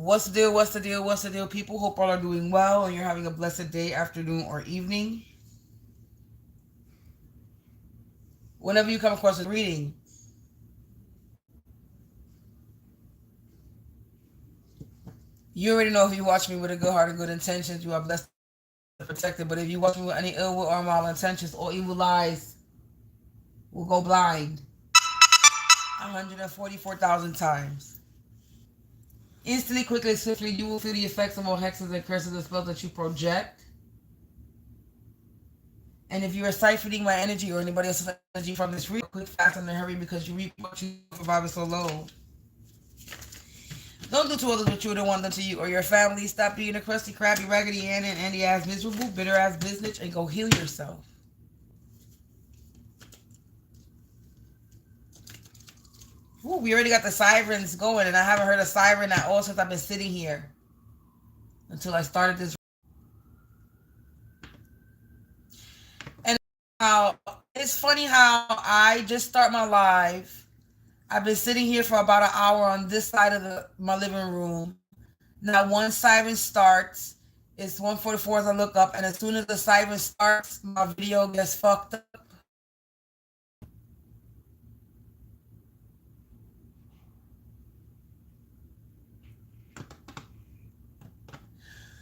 What's the deal? What's the deal? What's the deal, people? Hope all are doing well and you're having a blessed day, afternoon, or evening. Whenever you come across a reading, you already know if you watch me with a good heart and good intentions, you are blessed and protected. But if you watch me with any ill will or malintentions or evil eyes, will go blind 144,000 times. Instantly, quickly, swiftly, you will feel the effects of all hexes and curses and spells that you project. And if you are siphoning my energy or anybody else's energy from this read, quick, fast, and in a hurry because you reap what you survive so low. Don't do to others what you wouldn't want done to you or your family. Stop being a crusty, crabby, raggedy, and Andy-ass, miserable, bitter-ass bitch and go heal yourself. Ooh, we already got the sirens going, and I haven't heard a siren at all since I've been sitting here. Until I started this. And how it's funny how I just start my live. I've been sitting here for about an hour on this side of my living room. Now one siren starts. It's 1:44 as I look up, and as soon as the siren starts, my video gets fucked up.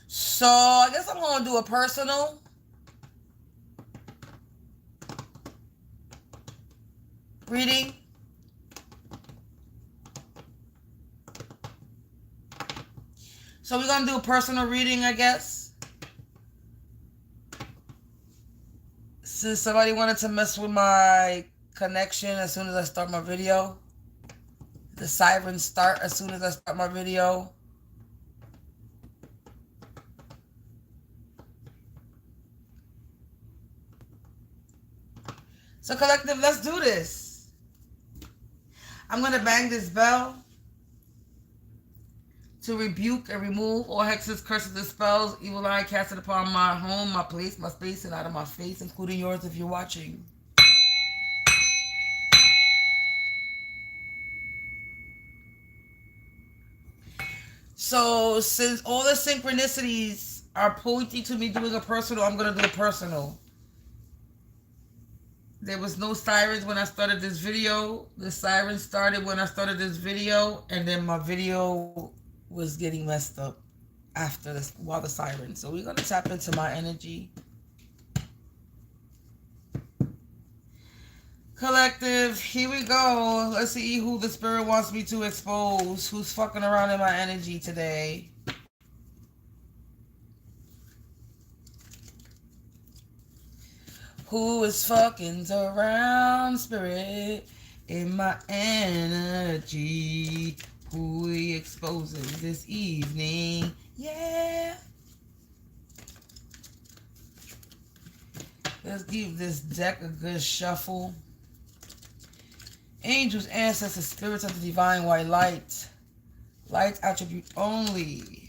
So I guess I'm gonna do a personal. Reading. So we're gonna do a personal reading, I guess. Since somebody wanted to mess with my connection as soon as I start my video. The sirens start as soon as I start my video. So collective, let's do this. I'm gonna bang this bell to rebuke and remove all hexes, curses, and spells, evil eye casted upon my home, my place, my space, and out of my face, including yours if you're watching. So since all the synchronicities are pointing to me doing a personal, I'm going to do a personal. There was no sirens when I started this video. The sirens started when I started this video, and then my video was getting messed up after this while the sirens. So we're going to tap into my energy. Collective, here we go. Let's see who the spirit wants me to expose. Who's fucking around in my energy today. Who is fucking around, spirit, in my energy? Who we exposing this evening? Yeah. Let's give this deck a good shuffle. Angels, ancestors, spirits of the divine white light. Light attribute only.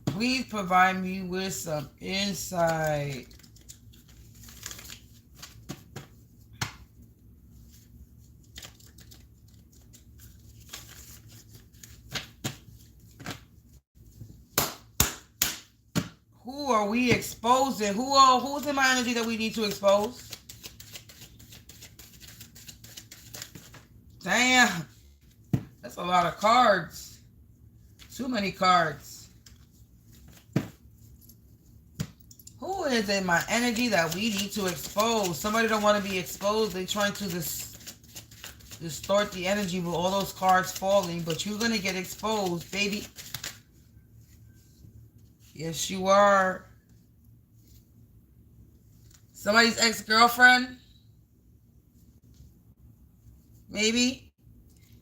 Please provide me with some insight. Who are we exposing? Who's in my energy that we need to expose? Damn. That's a lot of cards. Too many cards. Who is in my energy that we need to expose? Somebody don't want to be exposed. They're trying to distort the energy with all those cards falling. But you're going to get exposed, baby. Yes, you are. Somebody's ex-girlfriend? Maybe.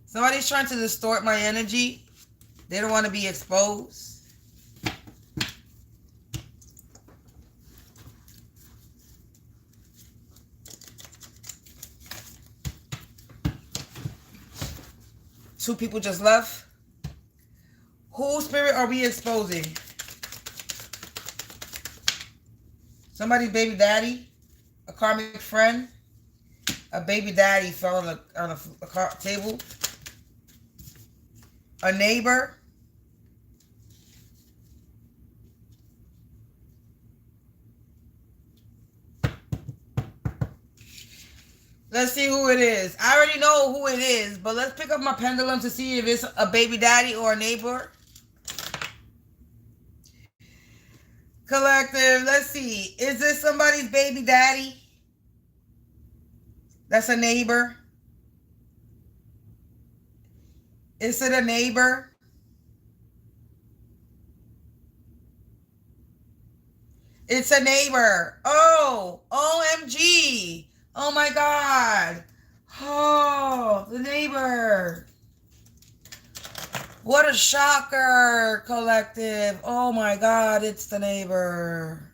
Somebody's trying to distort my energy. They don't want to be exposed. Two people just left. Whose spirit are we exposing? Somebody's baby daddy? A karmic friend? A baby daddy fell on a table. A neighbor. Let's see who it is. I already know who it is, but let's pick up my pendulum to see if it's a baby daddy or a neighbor. Collective, let's see. Is this somebody's baby daddy? That's a neighbor. Is it a neighbor? It's a neighbor. Oh, OMG. Oh my God. Oh, the neighbor. What a shocker, collective. Oh my God, it's the neighbor.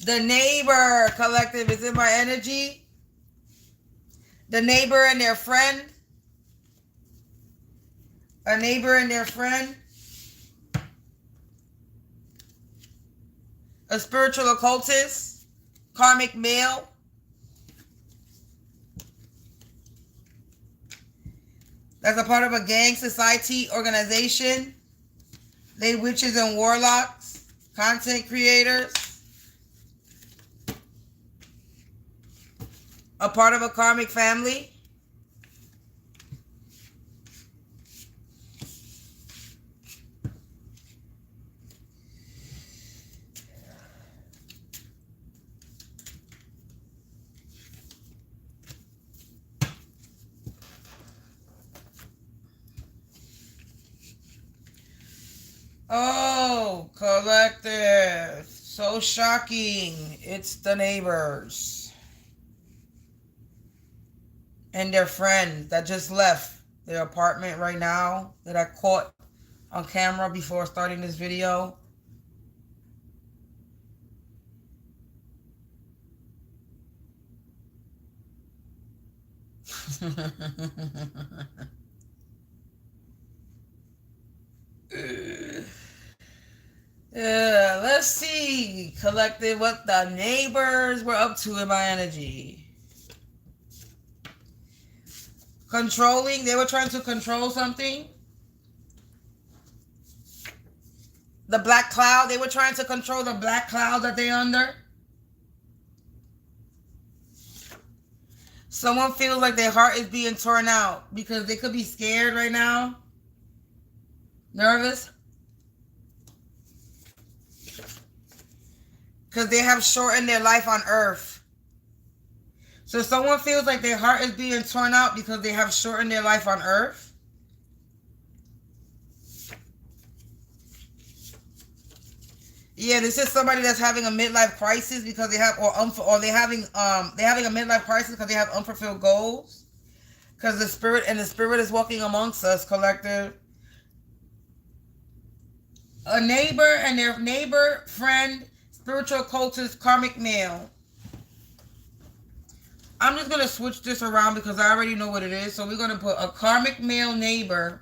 The neighbor, collective, is in my energy. The neighbor and their friend. A neighbor and their friend. A spiritual occultist. Karmic male. That's a part of a gang, society, organization. They witches and warlocks. Content creators. A part of a karmic family. Oh, collective. So shocking. It's the neighbors. And their friend that just left their apartment right now that I caught on camera before starting this video. Yeah, let's see, collective, what the neighbors were up to in my energy. Controlling, they were trying to control something. The black cloud, they were trying to control the black cloud that they're under. Someone feels like their heart is being torn out because they could be scared right now. Nervous. Because they have shortened their life on earth. So someone feels like their heart is being torn out because they have shortened their life on earth. Yeah, this is somebody that's having a midlife crisis because they have, or they're having a midlife crisis because they have unfulfilled goals. Because the spirit is walking amongst us, collective. A neighbor and their neighbor, friend, spiritual occultist, karmic male. I'm just going to switch this around because I already know what it is. So we're going to put a karmic male neighbor.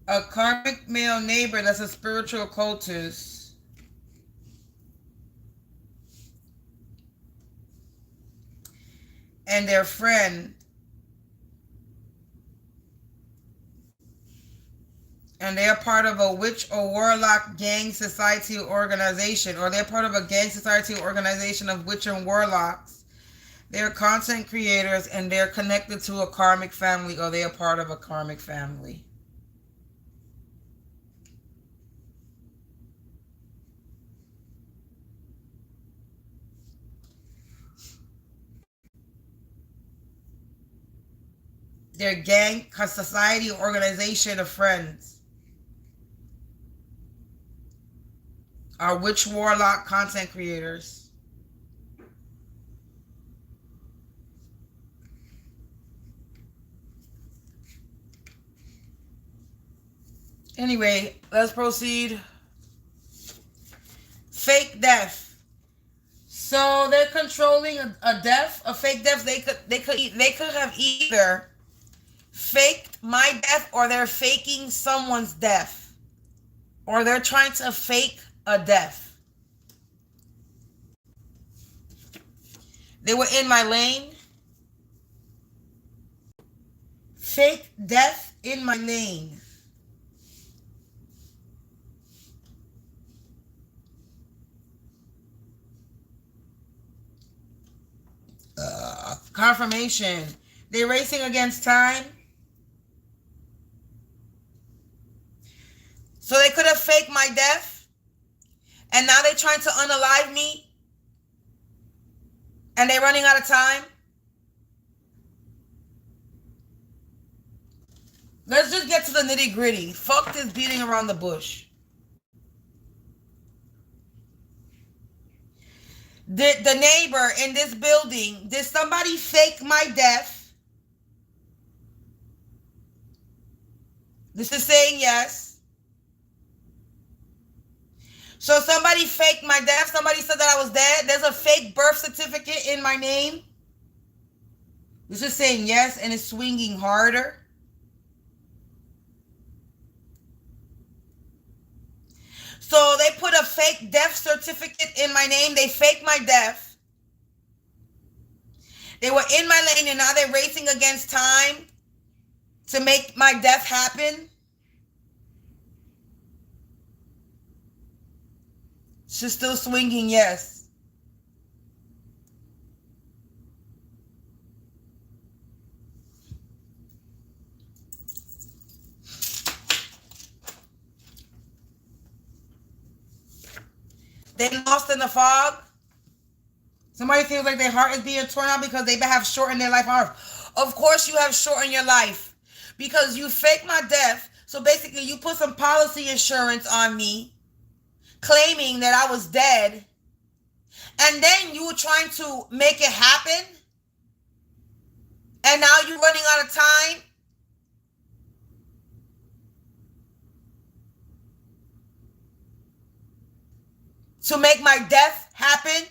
A karmic male neighbor that's a spiritual occultist. And their friend. And they're part of a witch or warlock gang, society, or organization. Or they're part of a gang, society, or organization of witch and warlocks. They're content creators and they're connected to a karmic family, or they're part of a karmic family. They're gang, society, or organization of friends. Are witch warlock content creators. Anyway, let's proceed. Fake death. So they're controlling a death, a fake death. They could have either faked my death or they're faking someone's death. or they're trying to fake a death. They were in my lane. Fake death in my lane. Confirmation. They're racing against time. So they could have faked my death. And now they're trying to unalive me. And they're running out of time. Let's just get to the nitty gritty. Fuck this beating around the bush. The neighbor in this building, did somebody fake my death? This is saying yes. So somebody faked my death. Somebody said that I was dead. There's a fake birth certificate in my name. This is saying yes, and it's swinging harder. So they put a fake death certificate in my name. They faked my death. They were in my lane, and now they're racing against time to make my death happen. She's still swinging yes. They lost in the fog. Somebody feels like their heart is being torn out because they have shortened their life on earth. Of course you have shortened your life because you faked my death. So basically you put some policy insurance on me claiming that I was dead. And then you were trying to make it happen. And now you're running out of time. To make my death happen.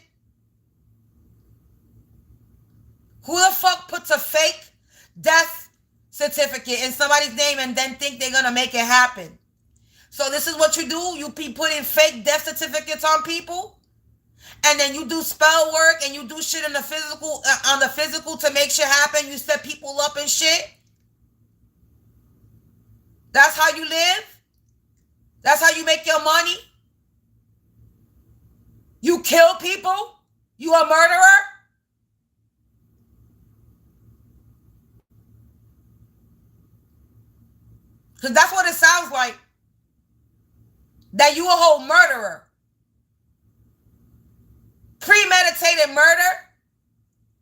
Who the fuck puts a fake death certificate in somebody's name and then think they're going to make it happen? So this is what you do. You be putting fake death certificates on people. And then you do spell work and you do shit in the physical, on the physical to make shit happen. You set people up and shit. That's how you live. That's how you make your money. You kill people. You a murderer. Because that's what it sounds like. That you a whole murderer. Premeditated murder.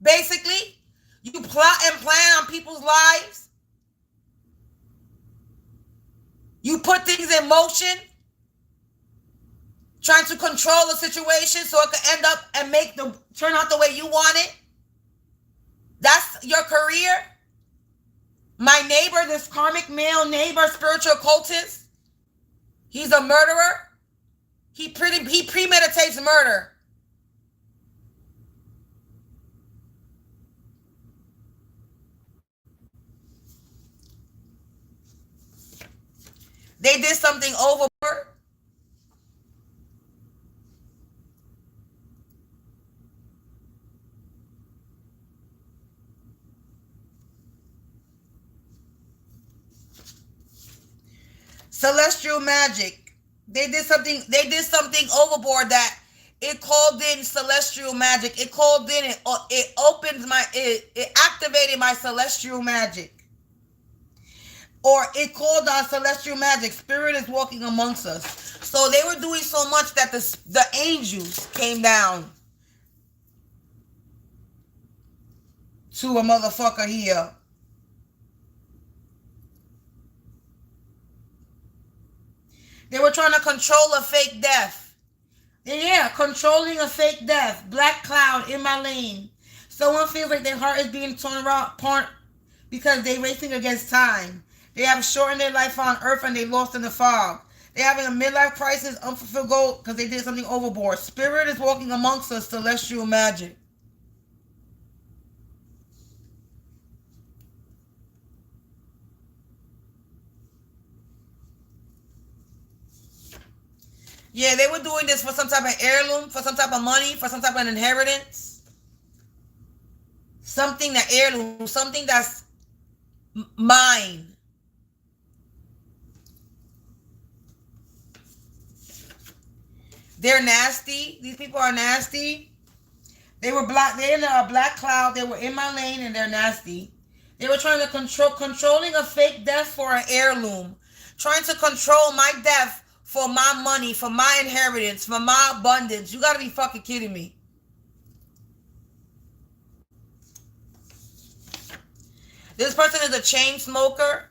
Basically. You plot and plan on people's lives. You put things in motion. Trying to control the situation so it can end up and turn out the way you want it. That's your career. My neighbor, this karmic male neighbor, spiritual cultist, he's a murderer. He premeditates murder. They did something overboard. Celestial magic. They did something overboard that it called in celestial magic. It called in it opened it activated my celestial magic. Or it called on celestial magic. Spirit is walking amongst us. So they were doing so much that the angels came down to a motherfucker here. They were trying to control a fake death. Yeah, controlling a fake death. Black cloud in my lane. Someone feels like their heart is being torn apart because they're racing against time. They have shortened their life on earth and they lost in the fog. They're having a midlife crisis, unfulfilled goal because they did something overboard. Spirit is walking amongst us, celestial magic. Yeah, they were doing this for some type of heirloom, for some type of money, for some type of inheritance. Something that heirloom, something that's mine. They're nasty. These people are nasty. They were black. They're in a black cloud. They were in my lane and they're nasty. They were trying to controlling a fake death for an heirloom. Trying to control my death for my money, for my inheritance, for my abundance. You gotta be fucking kidding me. This person is a chain smoker.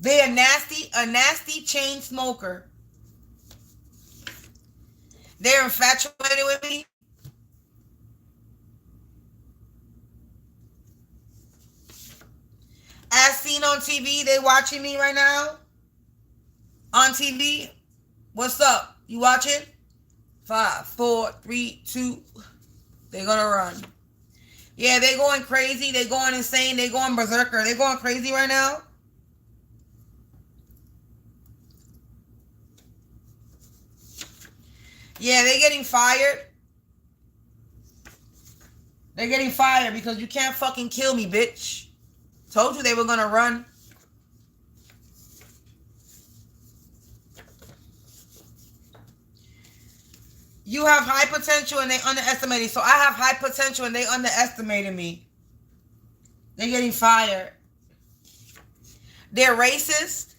They are a nasty chain smoker. They're infatuated with me. As seen on TV, they watching me right now. On TV. What's up? You watching? 5, 4, 3, 2. They're gonna run. Yeah, they going crazy. They going insane. They going berserker. They going crazy right now. Yeah, they're getting fired. They're getting fired because you can't fucking kill me, bitch. Told you they were gonna run. You have high potential and they underestimated. So I have high potential and they underestimated me. They're getting fired. They're racist.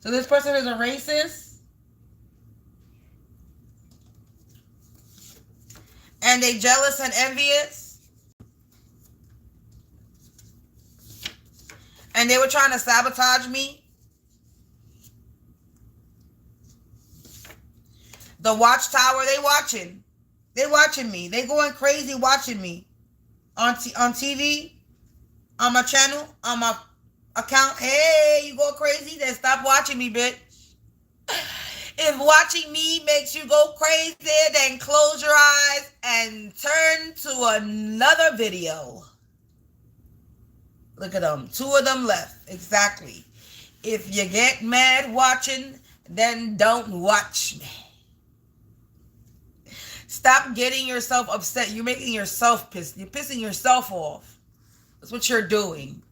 So this person is a racist. And they jealous and envious. And they were trying to sabotage me. The watchtower, they watching. They watching me. They going crazy watching me. On TV, on my channel, on my account. Hey, you go crazy? Then stop watching me, bitch. If watching me makes you go crazy, then close your eyes and turn to another video. Look at them. 2 of them left. Exactly. If you get mad watching, then don't watch me. Stop getting yourself upset. You're making yourself pissed. You're pissing yourself off. That's what you're doing.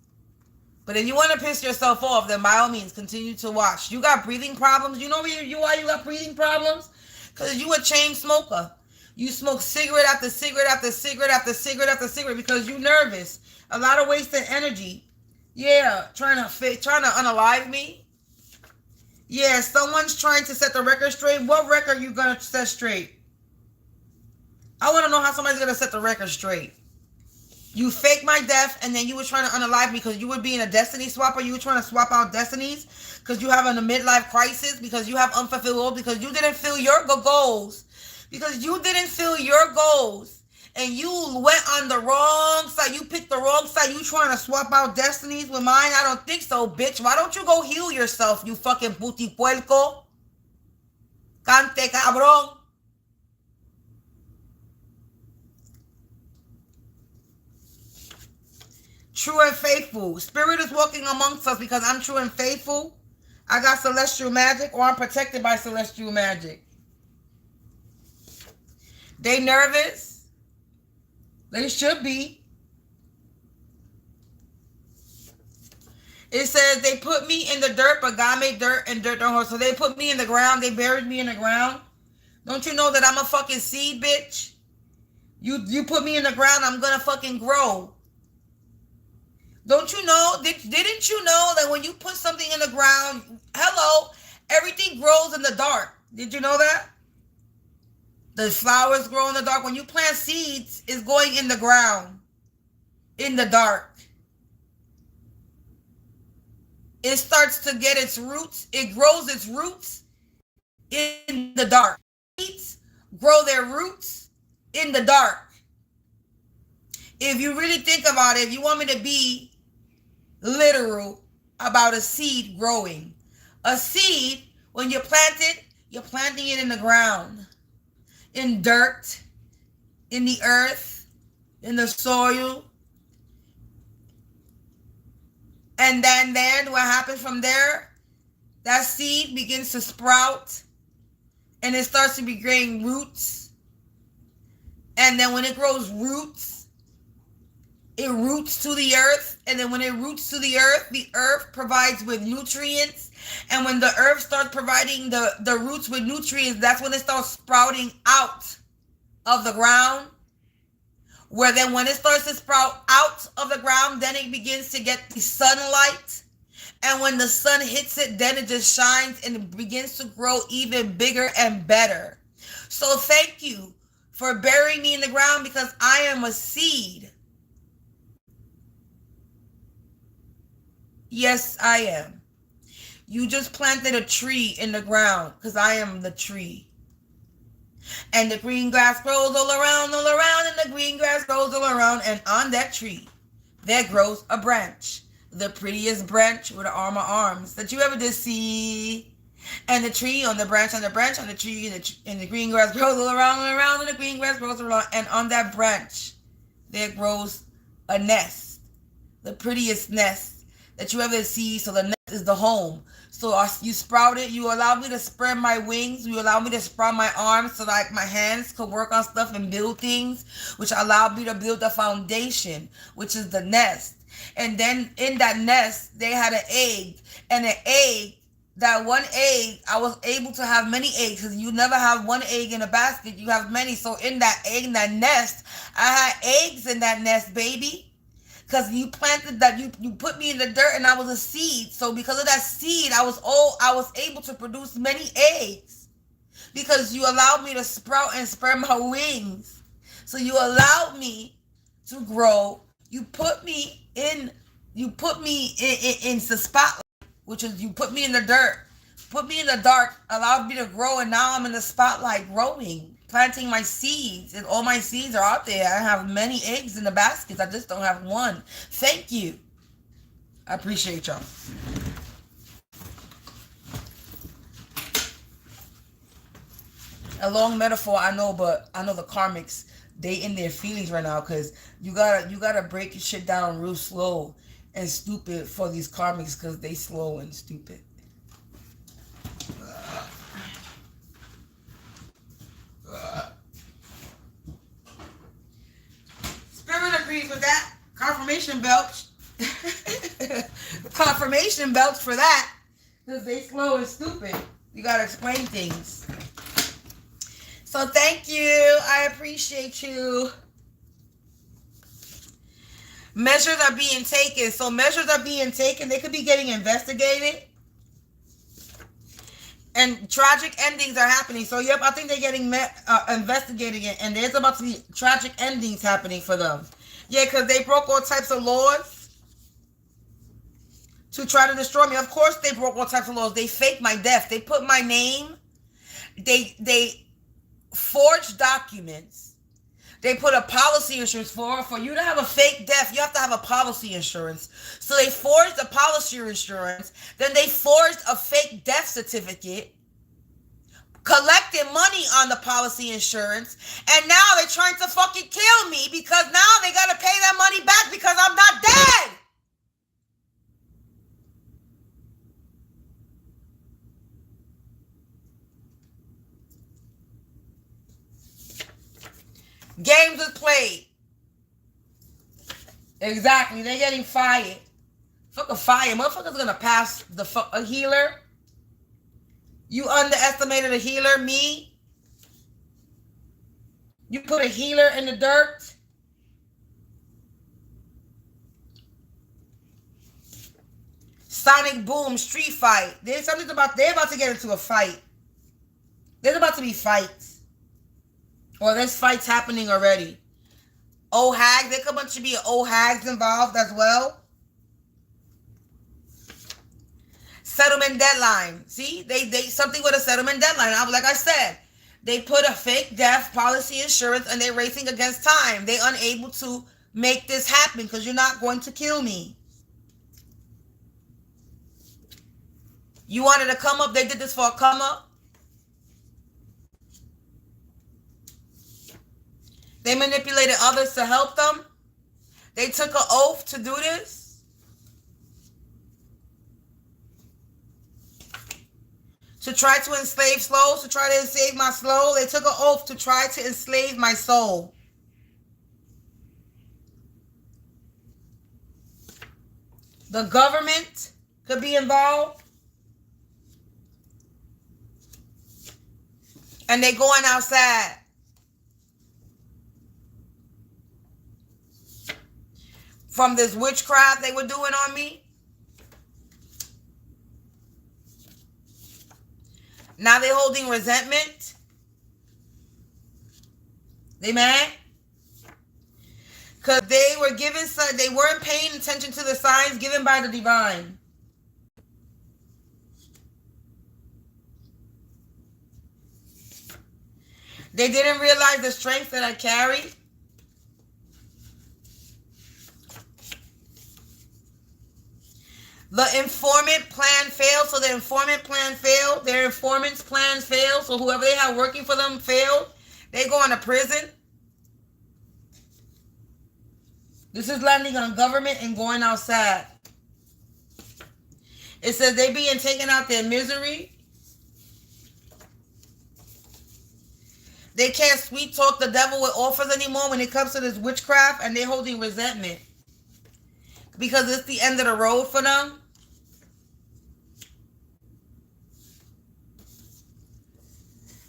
But if you want to piss yourself off, then by all means, continue to watch. You got breathing problems. You know why you got breathing problems? Because you a chain smoker. You smoke cigarette after cigarette after cigarette after cigarette after cigarette because you're nervous. A lot of wasted energy. Yeah, trying to unalive me. Yeah, someone's trying to set the record straight. What record are you going to set straight? I want to know how somebody's going to set the record straight. You fake my death, and then you were trying to unalive me because you were being a destiny swapper. You were trying to swap out destinies because you have a midlife crisis, because you have unfulfilled goals, because you didn't fill your goals. Because you didn't fill your goals, and you went on the wrong side. You picked the wrong side. You trying to swap out destinies with mine? I don't think so, bitch. Why don't you go heal yourself, you fucking puti puerco? Cante cabrón. True and faithful. Spirit is walking amongst us because I'm true and faithful. I got celestial magic, or I'm protected by celestial magic. They nervous. They should be. It says they put me in the dirt, but God made dirt and dirt don't hurt. So they put me in the ground. They buried me in the ground. Don't you know that I'm a fucking seed, bitch? You put me in the ground, I'm gonna fucking grow. Don't you know? Didn't you know that when you put something in the ground, hello, everything grows in the dark? Did you know that? The flowers grow in the dark. When you plant seeds, it's going in the ground, in the dark. It starts to get its roots. It grows its roots in the dark. Seeds grow their roots in the dark. If you really think about it, if you want me to be literal about a seed growing. A seed, when you plant it, you're planting it in the ground, in dirt, in the earth, in the soil. And then what happens from there? that seed begins to sprout and it starts to be growing roots. And then when it grows roots, it roots to the earth. And then when it roots to the earth provides with nutrients. And when the earth starts providing the roots with nutrients, that's when it starts sprouting out of the ground. Where then when it starts to sprout out of the ground, then it begins to get the sunlight. And when the sun hits it, then it just shines and it begins to grow even bigger and better. So thank you for burying me in the ground, because I am a seed. Yes, I am. You just planted a tree in the ground, because I am the tree. And the green grass grows all around, and the green grass grows all around. And on that tree, there grows a branch. The prettiest branch with the arms that you ever did see. And the tree on the branch, on the tree, and the green grass grows all around, and the green grass grows around. And on that branch, there grows a nest. The prettiest nest that you ever see. So the nest is the home. So you sprouted, you allowed me to spread my wings, you allowed me to sprout my arms so that my hands could work on stuff and build things, which allowed me to build the foundation, which is the nest. And then in that nest, they had an egg. And an egg, that one egg, I was able to have many eggs, because you never have one egg in a basket, you have many. So in that egg, in that nest, I had eggs in that nest, baby. Because you planted that, you put me in the dirt and I was a seed. So because of that seed, I was able to produce many eggs. Because you allowed me to sprout and spread my wings. So you allowed me to grow. You put me in the spotlight, which is you put me in the dirt, put me in the dark, allowed me to grow, and now I'm in the spotlight growing, planting my seeds, and all my seeds are out there. I have many eggs in the baskets. I just don't have one. Thank you. I appreciate y'all. A long metaphor, I know, but I know the karmics, they in their feelings right now, because you gotta break your shit down real slow and stupid for these karmics, because they slow and stupid. Spirit agrees with that. Confirmation belt. Confirmation belt for that, because they slow and stupid. You gotta explain things. So thank you. I appreciate you. Measures are being taken. So measures are being taken. They could be getting investigated. And tragic endings are happening. So yep, I think they're getting investigating it. And there's about to be tragic endings happening for them. Yeah, because they broke all types of laws to try to destroy me. Of course they broke all types of laws. They faked my death. They put my name. They forged documents. They put a policy insurance for you to have a fake death. You have to have a policy insurance. So they forged a policy insurance. Then they forged a fake death certificate, collected money on the policy insurance, and now they're trying to fucking kill me because now they gotta pay that money back because I'm not dead. Games is played. Exactly. They're getting fired. Fucking fire. Motherfuckers gonna pass a healer. You underestimated a healer, me. You put a healer in the dirt. Sonic Boom, street fight. They're about to get into a fight. There's about to be fights. Or there's fights happening already. Old hags. There could bunch to be old hags involved as well. Settlement deadline. See, they something with a settlement deadline. Like I said, they put a fake death policy insurance and they're racing against time. They're unable to make this happen because you're not going to kill me. You wanted to come up. They did this for a come up. They manipulated others to help them. They took an oath to do this. to try to enslave souls, to try to enslave my soul. They took an oath to try to enslave my soul. The government could be involved. And they going outside. From this witchcraft they were doing on me. Now they're holding resentment. They mad? Because they weren't paying attention to the signs given by the divine. They didn't realize the strength that I carry. The informant plan failed, so the informant plan failed. Their informant's plan failed, so whoever they had working for them failed. They go into prison. This is landing on government and going outside. It says they being taken out their misery. They can't sweet talk the devil with offers anymore when it comes to this witchcraft, and they're holding resentment. Because it's the end of the road for them.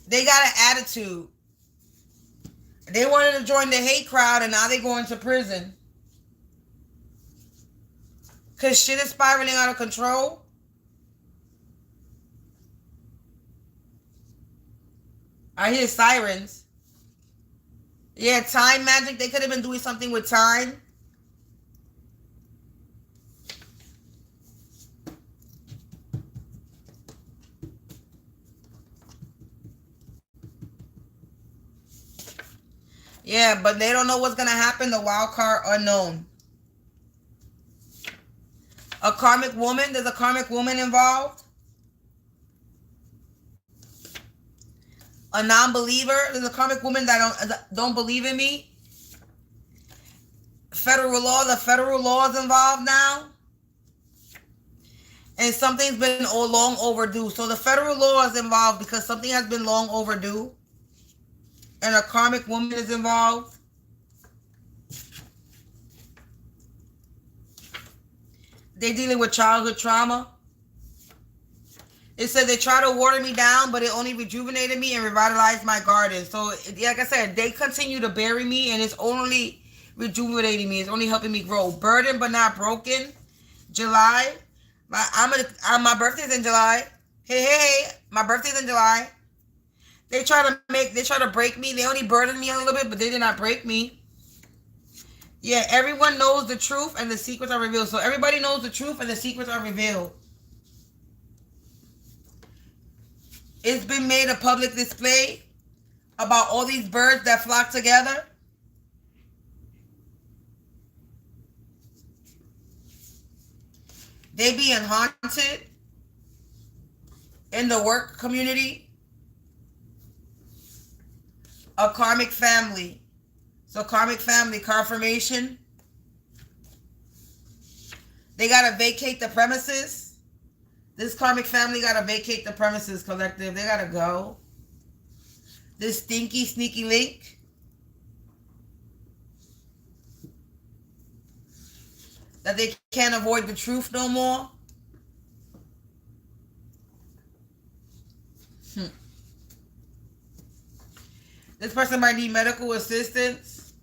They got an attitude. They wanted to join the hate crowd, and now they're going to prison. Because shit is spiraling out of control. I hear sirens. Yeah, time magic. They could have been doing something with time. Yeah, but they don't know what's going to happen. The wild card unknown. A karmic woman. There's a karmic woman involved. A non-believer. There's a karmic woman that don't believe in me. Federal law. The federal law is involved now. And something's been long overdue. So the federal law is involved because something has been long overdue. And a karmic woman is involved. They're dealing with childhood trauma. It said they tried to water me down, but it only rejuvenated me and revitalized my garden. So, like I said, they continue to bury me, and it's only rejuvenating me. It's only helping me grow. Burdened but not broken. July. My birthday's in July. Hey, my birthday's in July. They try to break me. They only burden me a little bit, but they did not break me. Yeah, everyone knows the truth and the secrets are revealed. So everybody knows the truth and the secrets are revealed. It's been made a public display about all these birds that flock together. They being haunted in the work community. A karmic family. So karmic family confirmation. They got to vacate the premises. This karmic family got to vacate the premises, collective. They got to go. This stinky, sneaky link. That they can't avoid the truth no more. This person might need medical assistance.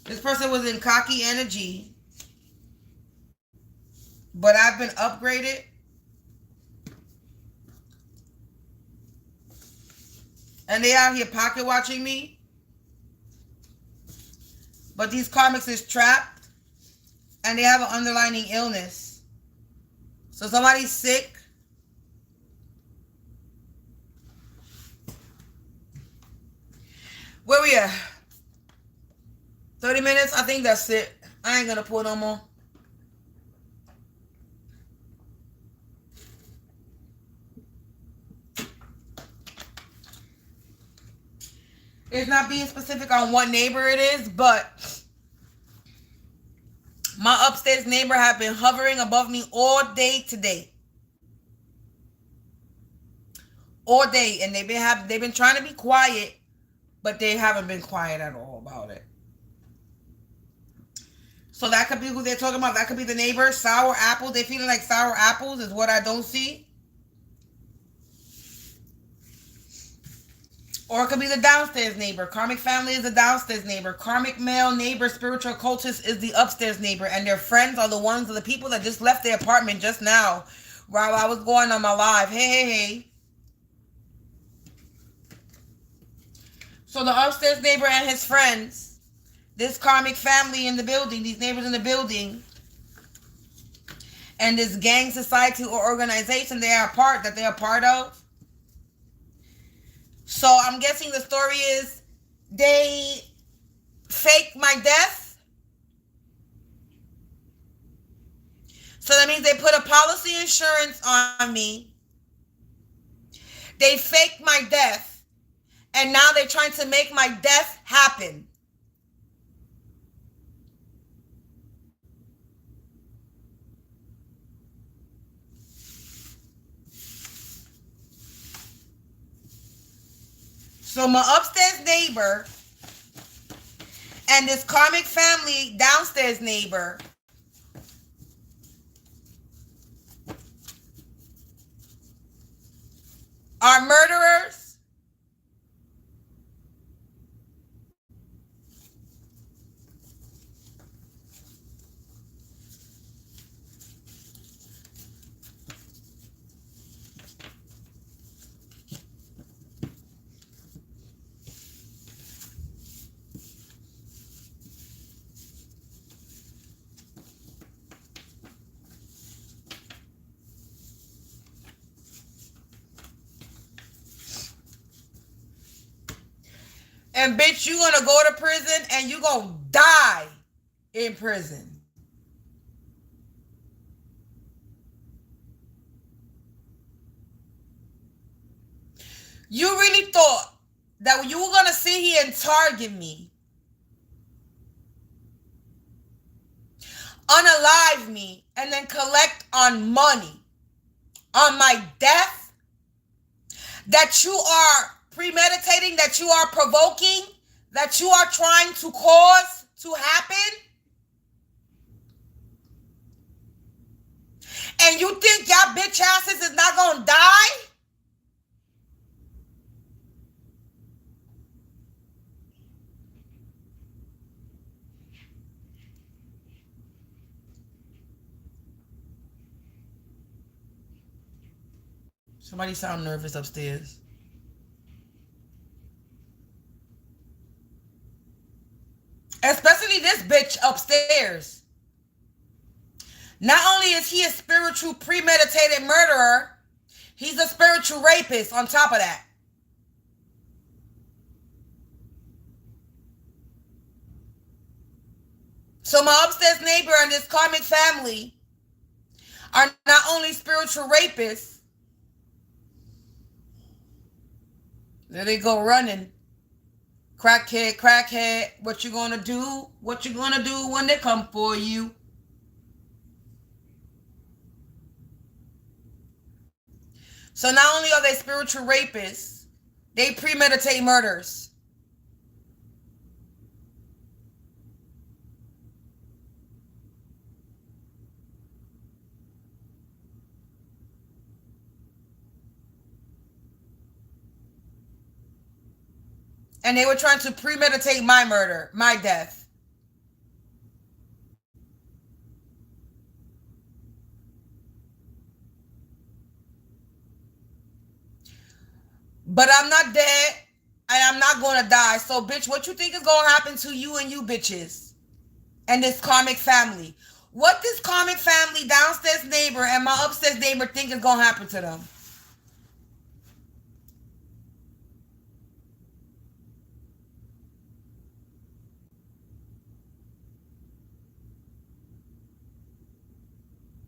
This person was in cocky energy. But I've been upgraded. And they out here pocket watching me. But these karmics is trapped. And they have an underlying illness. So somebody's sick. Where we at? 30 minutes? I think that's it. I ain't gonna pull no more. It's not being specific on what neighbor it is, but my upstairs neighbor have been hovering above me all day today. all day, and they've been trying to be quiet, but they haven't been quiet at all about it. So that could be who they're talking about. That could be the neighbor. Sour apples. They feeling like sour apples is what I don't see. Or it could be the downstairs neighbor. Karmic family is the downstairs neighbor. Karmic male neighbor, spiritual cultist is the upstairs neighbor. And their friends are the people that just left their apartment just now while I was going on my live. Hey. So the upstairs neighbor and his friends, this karmic family in the building, these neighbors in the building, and this gang society or organization they're a part of. So I'm guessing the story is they faked my death. So that means they put a policy insurance on me. They faked my death. And now they're trying to make my death happen. So my upstairs neighbor and this karmic family downstairs neighbor are murderers. And bitch, you gonna go to prison and you gonna die in prison. You really thought that you were gonna sit here and target me, unalive me, and then collect on money on my death? That you are premeditating, that you are provoking, that you are trying to cause to happen? And you think y'all bitch asses is not gonna die? Somebody sound nervous upstairs. Especially this bitch upstairs. Not only is he a spiritual premeditated murderer, he's a spiritual rapist on top of that. So my upstairs neighbor and this karmic family are not only spiritual rapists, there they go running. Crackhead, what you gonna do? What you gonna do when they come for you? So not only are they spiritual rapists, they premeditate murders. And they were trying to premeditate my murder, my death. But I'm not dead, and I'm not going to die. So, bitch, what you think is going to happen to you and you bitches and this karmic family? What this karmic family, downstairs neighbor, and my upstairs neighbor think is going to happen to them?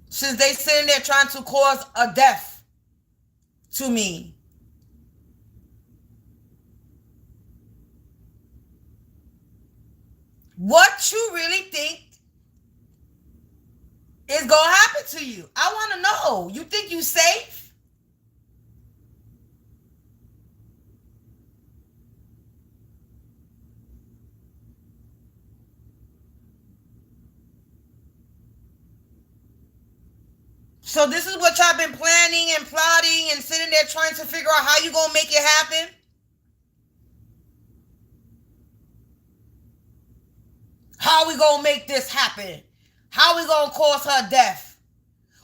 Since they sitting there trying to cause a death to me. What you really think is going to happen to you? I want to know. You think you safe? So this is what y'all been planning and plotting and sitting there trying to figure out how you gonna make it happen? How we gonna make this happen? How we gonna cause her death?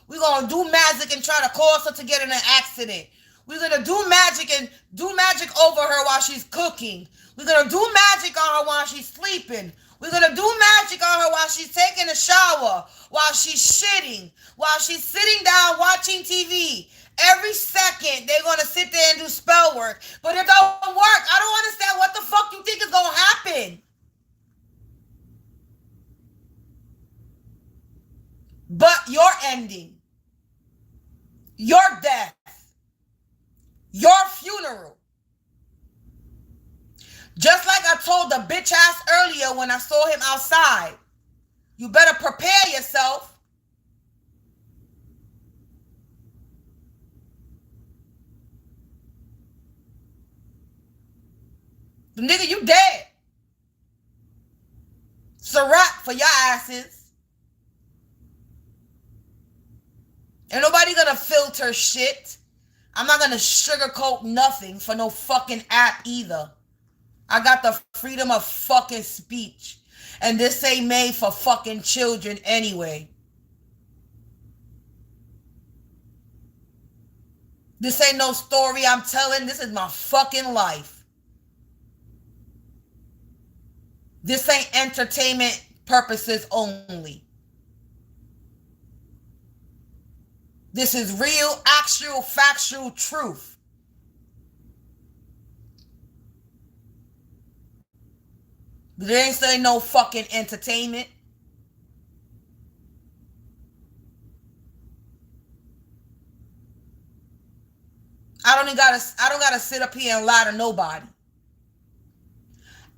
We gonna do magic and try to cause her to get in an accident. We're gonna do magic and do magic over her while she's cooking. We're gonna do magic on her while she's sleeping. We're gonna do magic on her while she's taking a shower, while she's shitting, while she's sitting down watching TV. Every second they're gonna sit there and do spell work. But it don't work. I don't understand what the fuck you think is gonna happen. But your ending, your death, your funeral. Just like I told the bitch ass earlier when I saw him outside, you better prepare yourself. The nigga, you dead. It's a wrap for your asses. Ain't nobody gonna filter shit. I'm not gonna sugarcoat nothing for no fucking app either. I got the freedom of fucking speech. And this ain't made for fucking children anyway. This ain't no story I'm telling. This is my fucking life. This ain't entertainment purposes only. This is real, actual, factual truth. There ain't saying no fucking entertainment. I don't gotta sit up here and lie to nobody.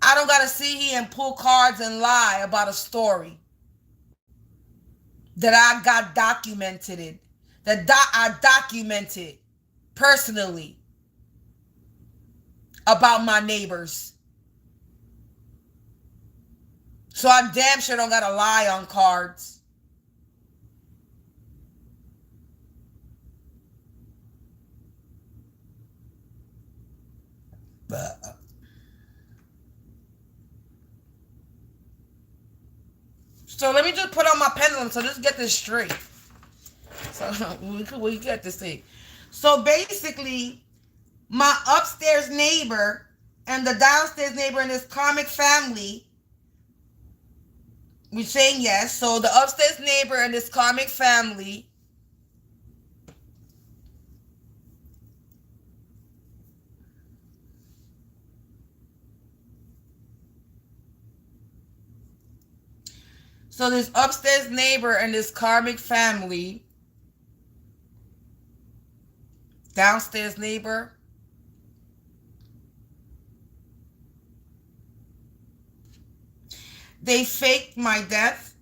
I don't gotta sit here and pull cards and lie about a story that I got documented. I documented personally about my neighbors. So I damn sure don't gotta lie on cards. So let me just put on my pendulum so let's get this straight. So we get this thing. So basically, my upstairs neighbor and the downstairs neighbor in this karmic family, we're saying yes. So the upstairs neighbor and this karmic family this upstairs neighbor and this karmic family, downstairs neighbor, they faked my death.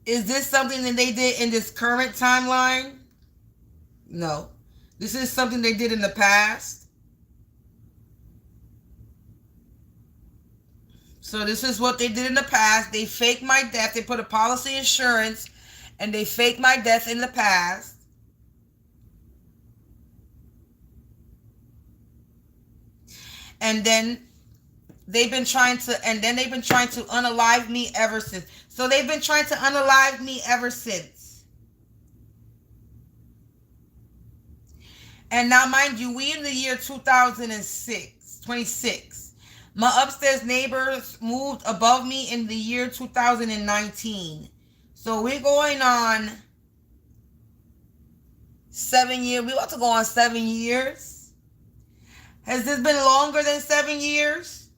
Is this something that they did in this current timeline? No. This is something they did in the past. So this is what they did in the past. They faked my death. They put a policy insurance and they faked my death in the past. And then they've been trying to unalive me ever since. So they've been trying to unalive me ever since. And now, mind you, we in the year 26. My upstairs neighbors moved above me in the year 2019. So we're going on 7 years. We're about to go on 7 years. Has this been longer than 7 years?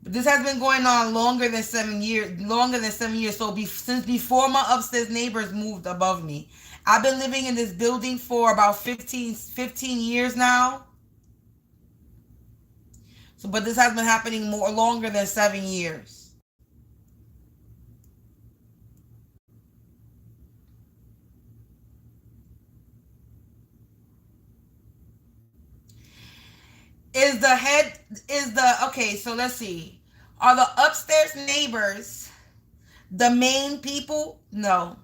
But this has been going on longer than 7 years. So since before my upstairs neighbors moved above me. I've been living in this building for about 15 years now. So, but this has been happening longer than 7 years. Is the head, is the, okay, so let's see. Are the upstairs neighbors the main people? No.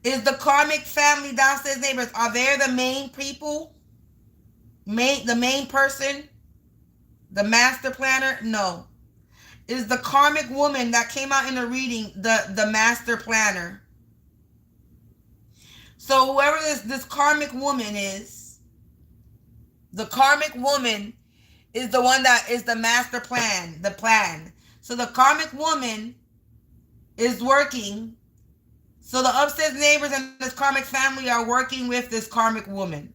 Is the karmic family downstairs neighbors, are they the main people? The main person? The master planner? No. Is the karmic woman that came out in the reading the master planner? So whoever this karmic woman is, the karmic woman is the one that is the master plan, the plan. So the karmic woman is working. So the upstairs neighbors and this karmic family are working with this karmic woman.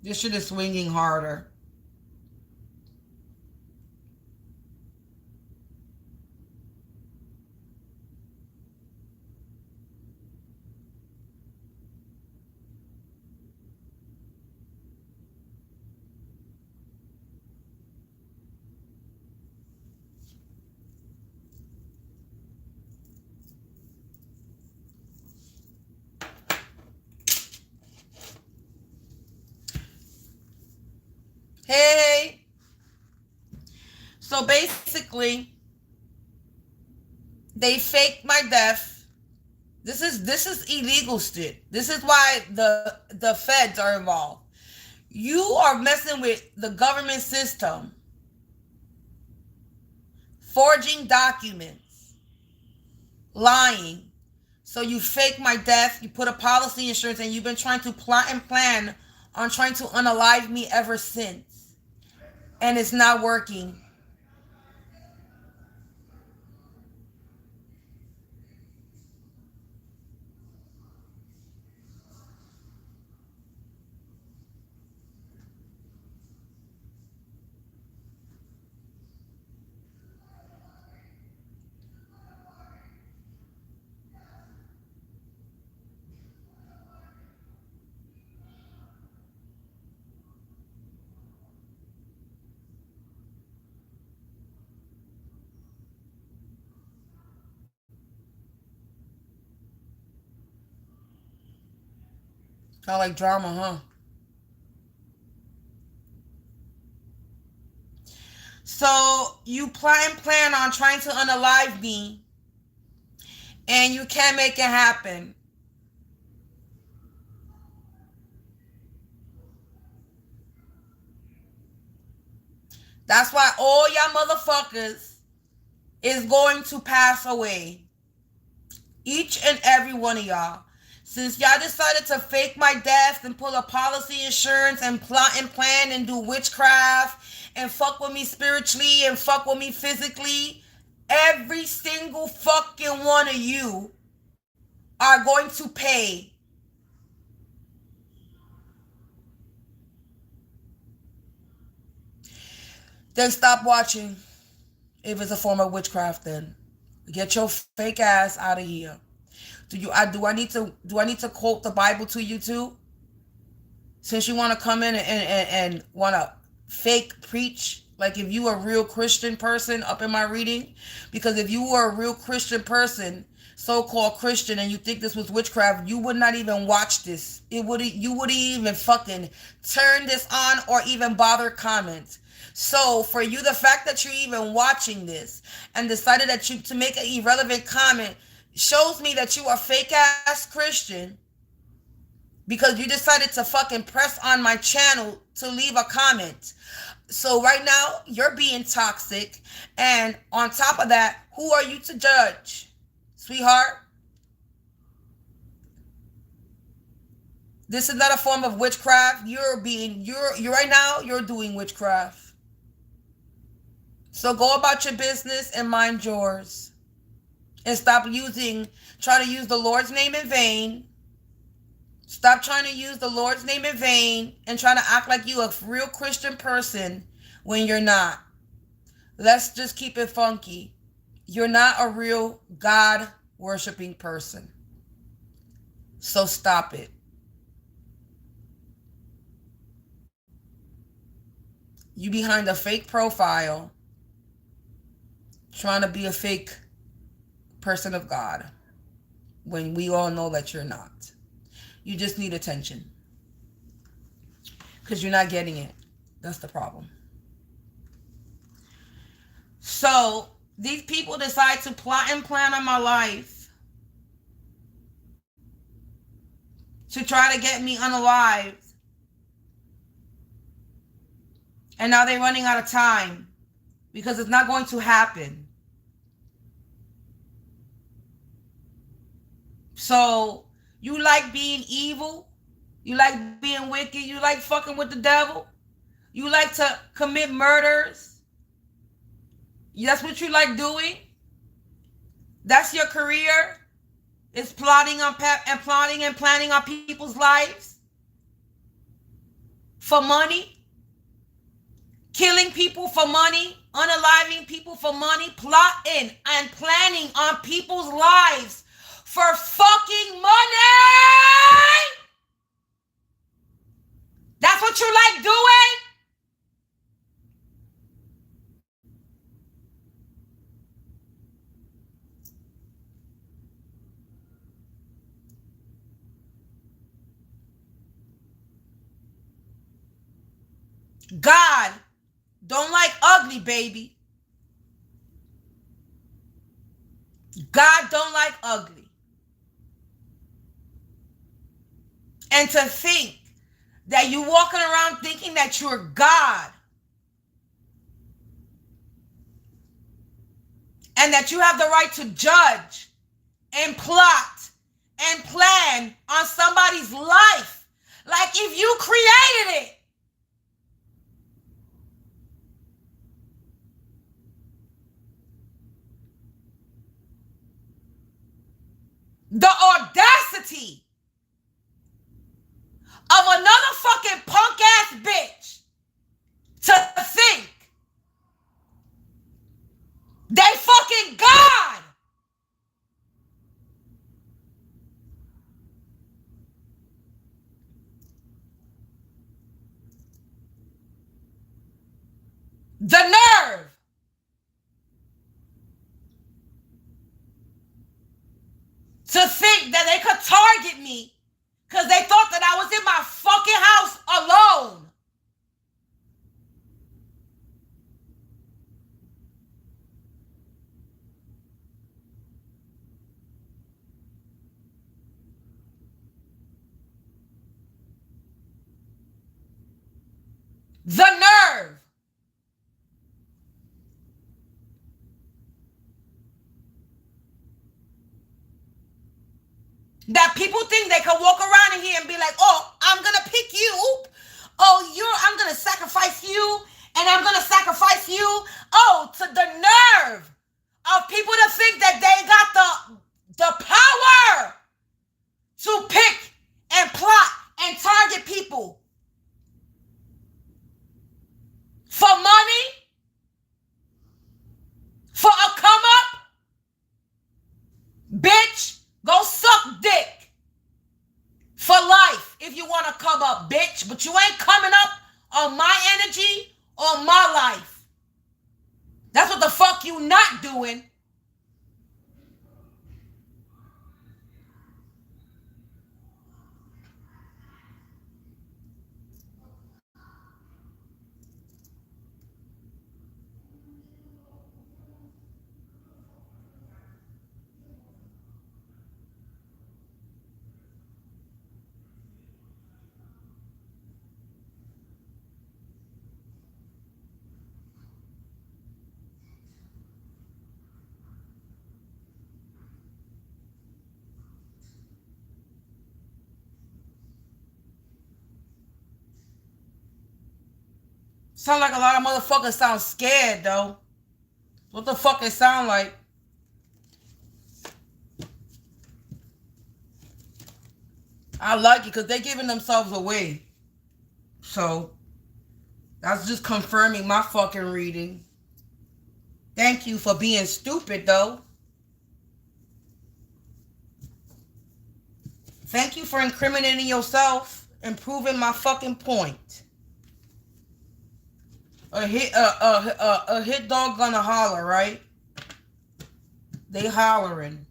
This shit is swinging harder. Hey. So basically, they faked my death. This is illegal shit. This is why the feds are involved. You are messing with the government system, forging documents, lying. So you fake my death, you put a policy insurance, and you've been trying to plot and plan on trying to unalive me ever since. And it's not working. Kind of like drama, huh? So you plan on trying to unalive me, and you can't make it happen. That's why all y'all motherfuckers is going to pass away. Each and every one of y'all. Since y'all decided to fake my death and pull a policy insurance and plot and plan and do witchcraft and fuck with me spiritually and fuck with me physically, every single fucking one of you are going to pay. Then stop watching. If it's a form of witchcraft, then get your fake ass out of here. Do I need to quote the Bible to you too? Since you want to come in and want to fake preach, like if you are a real Christian person up in my reading, because if you were a real Christian person, so-called Christian, and you think this was witchcraft, you would not even watch this. You wouldn't even fucking turn this on or even bother comment. So for you, the fact that you're even watching this and decided that to make an irrelevant comment shows me that you are fake ass Christian, because you decided to fucking press on my channel to leave a comment. So right now you're being toxic, and on top of that, who are you to judge, sweetheart? This is not a form of witchcraft. You're right now, you're doing witchcraft. So go about your business and mind yours. And stop trying to use the Lord's name in vain. Stop trying to use the Lord's name in vain and trying to act like you a real Christian person when you're not. Let's just keep it funky. You're not a real God worshiping person. So stop it. You behind a fake profile, trying to be a fake person of God, when we all know that you're not. You just need attention, because you're not getting it. That's the problem. So these people decide to plot and plan on my life to try to get me unalived. And now they're running out of time because it's not going to happen. So you like being evil? You like being wicked? You like fucking with the devil? You like to commit murders? That's what you like doing? That's your career? Is plotting and planning on people's lives? For money? Killing people for money? Unaliving people for money? Plotting and planning on people's lives for fucking money? That's what you like doing? God don't like ugly, baby. God don't like ugly. And to think that you walking around thinking that you're God and that you have the right to judge and plot and plan on somebody's life like if you created it. The audacity of another fucking punk ass bitch to think they fucking God. The nerve. To think that they could target me because they thought that I was in my fucking house alone. The nerve. That people think they can walk around in here and be like, oh, I'm going to pick you. Oh, I'm going to sacrifice you. And I'm going to sacrifice you. Oh, to the nerve of people to think that they got the power to pick and plot and target people for money, for a come up. Bitch, go suck dick for life if you want to come up, bitch. But you ain't coming up on my energy or my life. That's what the fuck you not doing. Sound like a lot of motherfuckers sound scared, though. What the fuck it sound like? I like it because they're giving themselves away. So, that's just confirming my fucking reading. Thank you for being stupid, though. Thank you for incriminating yourself and proving my fucking point. A hit dog gonna holler, right? They hollering.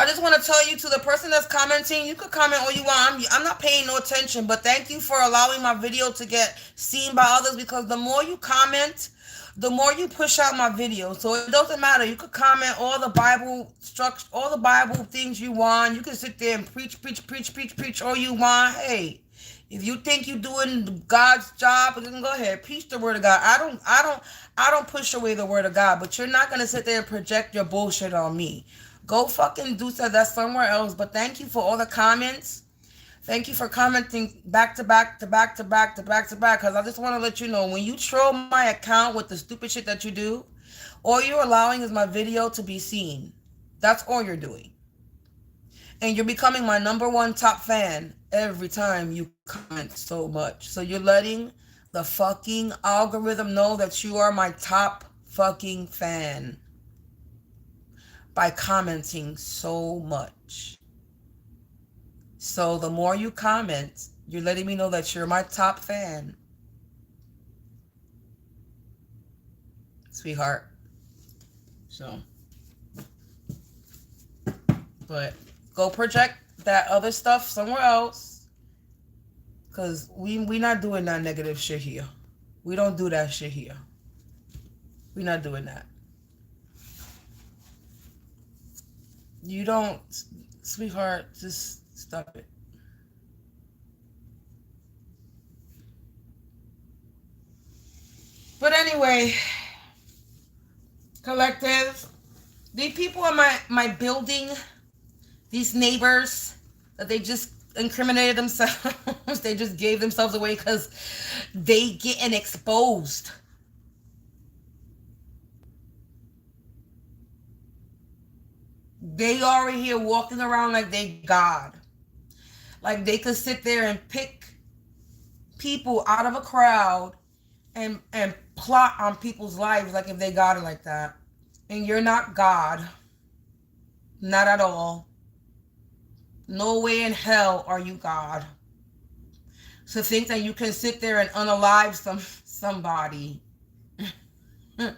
I just want to tell you, to the person that's commenting, you could comment all you want. I'm not paying no attention, but thank you for allowing my video to get seen by others, because the more you comment, the more you push out my video. So it doesn't matter. You could comment all the Bible structure, all the Bible things you want. You can sit there and preach all you want. Hey, if you think you're doing God's job, then go ahead, preach the word of God. I don't push away the word of God, but you're not gonna sit there and project your bullshit on me. Go fucking do that somewhere else. But thank you for all the comments. Thank you for commenting back to back to back to back to back to back. Because I just want to let you know, when you troll my account with the stupid shit that you do, all you're allowing is my video to be seen. That's all you're doing. And you're becoming my #1 top fan every time you comment so much. So you're letting the fucking algorithm know that you are my top fucking fan by commenting so much. So the more you comment, you're letting me know that you're my top fan. Sweetheart. So, but go project that other stuff somewhere else, because we not doing that negative shit here. We don't do that shit here. We not doing that. You don't, sweetheart, just stop it. But anyway, collective, these people in my building, these neighbors, that they just incriminated themselves, they just gave themselves away because they getting exposed. They already here walking around like they God. Like they could sit there and pick people out of a crowd and plot on people's lives like if they got it like that. And you're not God. Not at all. No way in hell are you God. So think that you can sit there and unalive somebody. I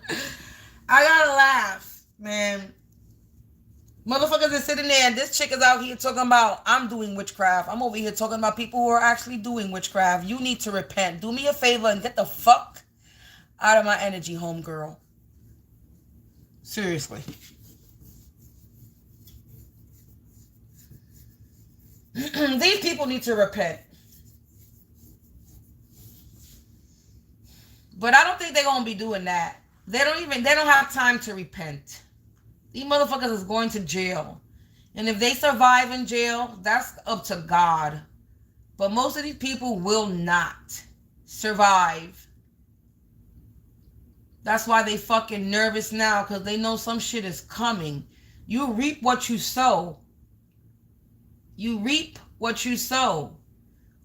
gotta laugh, man. Motherfuckers are sitting there and this chick is out here talking about, I'm doing witchcraft. I'm over here talking about people who are actually doing witchcraft. You need to repent. Do me a favor and get the fuck out of my energy, homegirl. Seriously. These people need to repent. But I don't think they're going to be doing that. They don't have time to repent. These motherfuckers is going to jail. And if they survive in jail, that's up to God. But most of these people will not survive. That's why they fucking nervous now, because they know some shit is coming. You reap what you sow. You reap what you sow.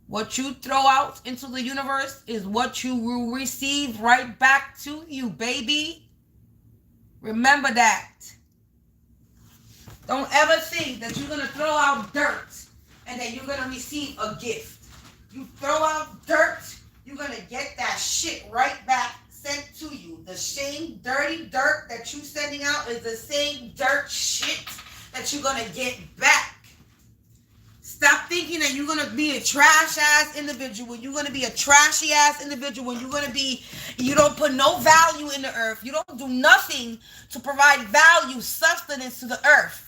What you throw out into the universe is what you will receive right back to you, baby. Remember that. Don't ever think that you're going to throw out dirt and that you're going to receive a gift. You throw out dirt, you're going to get that shit right back sent to you. The same dirty dirt that you're sending out is the same dirt shit that you're going to get back. Stop thinking that you're going to be a trash-ass individual. You're going to be a trashy-ass individual. You're going to be, you don't put no value in the earth. You don't do nothing to provide value, sustenance to the earth.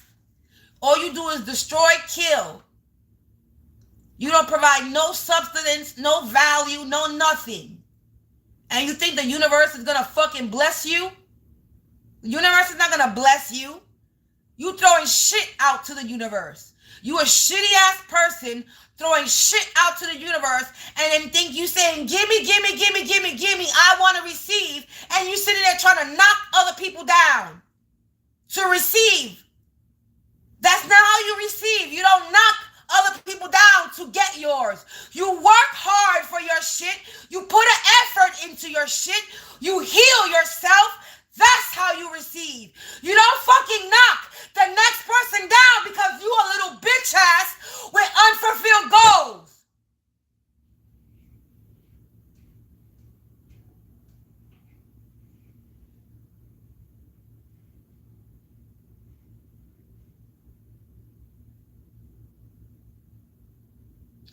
All you do is destroy, kill. You don't provide no substance, no value, no nothing. And you think the universe is going to fucking bless you? The universe is not going to bless you. You throwing shit out to the universe. You a shitty ass person throwing shit out to the universe and then think you saying, gimme, gimme, gimme, gimme, gimme, I want to receive. And you sitting there trying to knock other people down to receive. That's not how you receive. You don't knock other people down to get yours. You work hard for your shit. You put an effort into your shit. You heal yourself. That's how you receive. You don't fucking knock the next person down because you a little bitch ass with unfulfilled goals.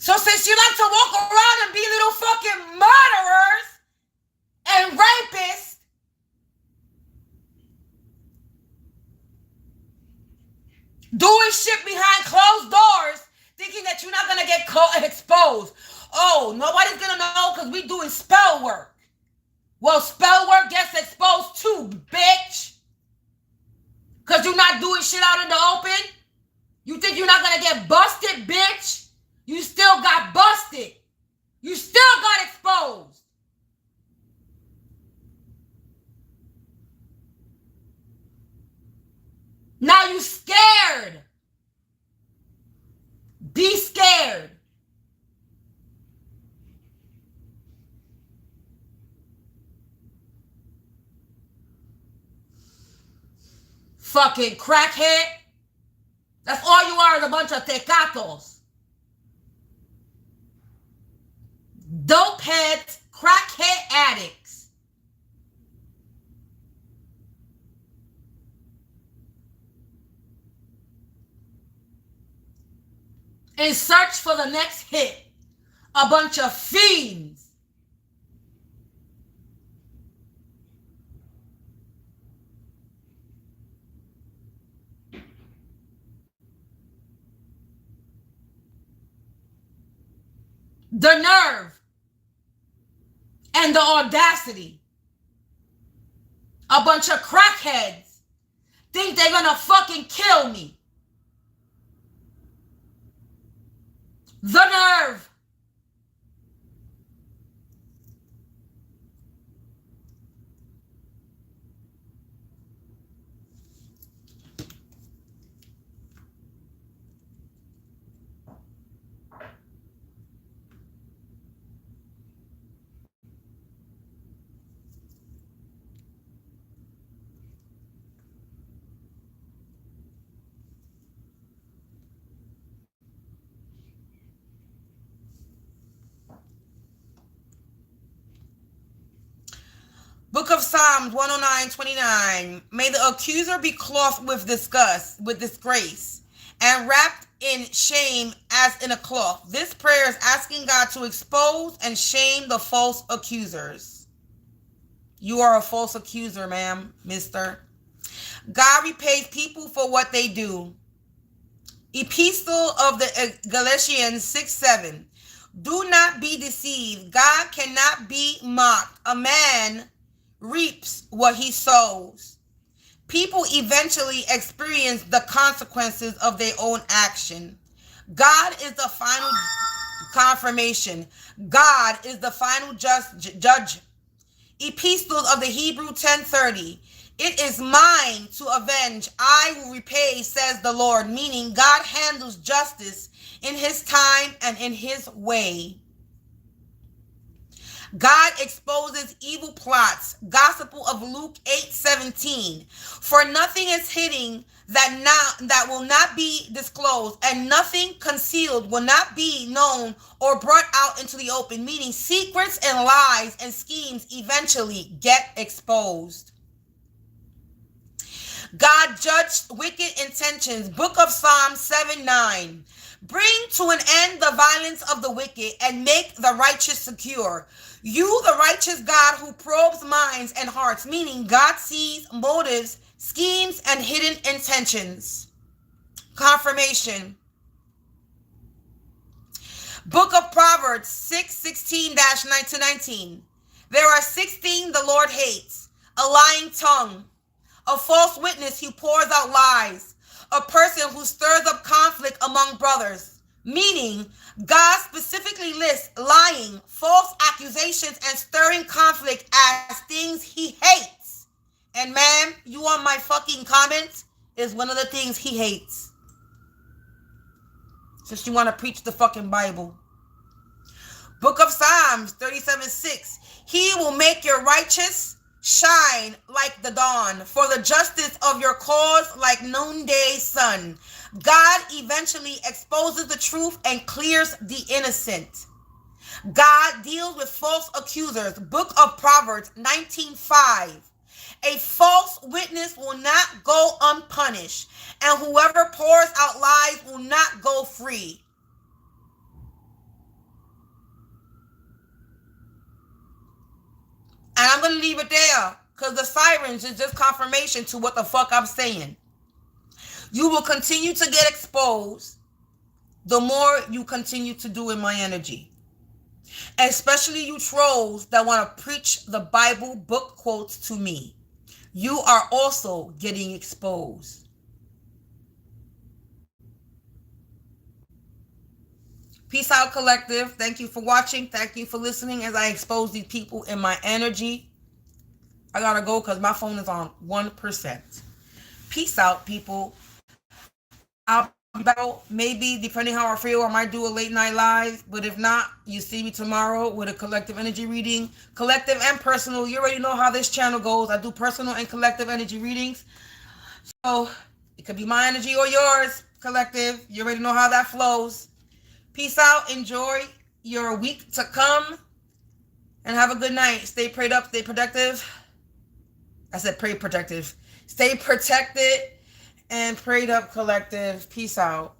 So since you like to walk around and be little fucking murderers and rapists, doing shit behind closed doors, thinking that you're not gonna get exposed. Oh, nobody's gonna know because we doing spell work. Well, spell work gets exposed too, bitch. Because you're not doing shit out in the open? You think you're not gonna get busted, bitch? You still got busted. You still got exposed. Now you scared. Be scared. Fucking crackhead. That's all you are, is a bunch of tecatos. Dope heads, crackhead addicts. In search for the next hit. A bunch of fiends. The nerve and the audacity. A bunch of crackheads think they're gonna fucking kill me. The nerve. Book of Psalms 109:29. May the accuser be clothed with disgrace, and wrapped in shame as in a cloth. This prayer is asking God to expose and shame the false accusers. You are a false accuser, ma'am, mister. God repays people for what they do. Epistle of the Galatians 6:7. Do not be deceived. God cannot be mocked. A man reaps what he sows. People eventually experience the consequences of their own action. God is the final confirmation. God is the final judge. Epistles of the Hebrew 10:30. It is mine to avenge. I will repay, says the Lord. Meaning God handles justice in his time and in his way. God exposes evil plots. Gospel of Luke 8:17. For nothing is hidden that will not be disclosed, and nothing concealed will not be known or brought out into the open. Meaning secrets and lies and schemes eventually get exposed. God judged wicked intentions. Book of Psalms 7:9. Bring to an end the violence of the wicked and make the righteous secure. You, the righteous God who probes minds and hearts, meaning God sees motives, schemes, and hidden intentions. Confirmation. Book of Proverbs 6:16-19. There are 16 the Lord hates: a lying tongue, a false witness who pours out lies, a person who stirs up conflict among brothers. Meaning, God specifically lists lying, false accusations, and stirring conflict as things he hates. And ma'am, you on my fucking comments is one of the things he hates. Since you want to preach the fucking Bible. Book of Psalms 37:6. He will make your righteous shine like the dawn, for the justice of your cause like noonday sun. God eventually exposes the truth and clears the innocent. God deals with false accusers. Book of Proverbs 19:5. A false witness will not go unpunished, and whoever pours out lies will not go free. And I'm going to leave it there because the sirens is just confirmation to what the fuck I'm saying. You will continue to get exposed the more you continue to do in my energy. Especially you trolls that want to preach the Bible book quotes to me. You are also getting exposed. Peace out, collective. Thank you for watching. Thank you for listening as I expose these people in my energy. I gotta go because my phone is on 1%. Peace out, people. I'll be back. Maybe, depending how I feel, I might do a late night live. But if not, you see me tomorrow with a collective energy reading. Collective and personal. You already know how this channel goes. I do personal and collective energy readings. So it could be my energy or yours, collective. You already know how that flows. Peace out. Enjoy your week to come. And have a good night. Stay prayed up. Stay protective. I said pray protective. Stay protected and prayed up, collective. Peace out.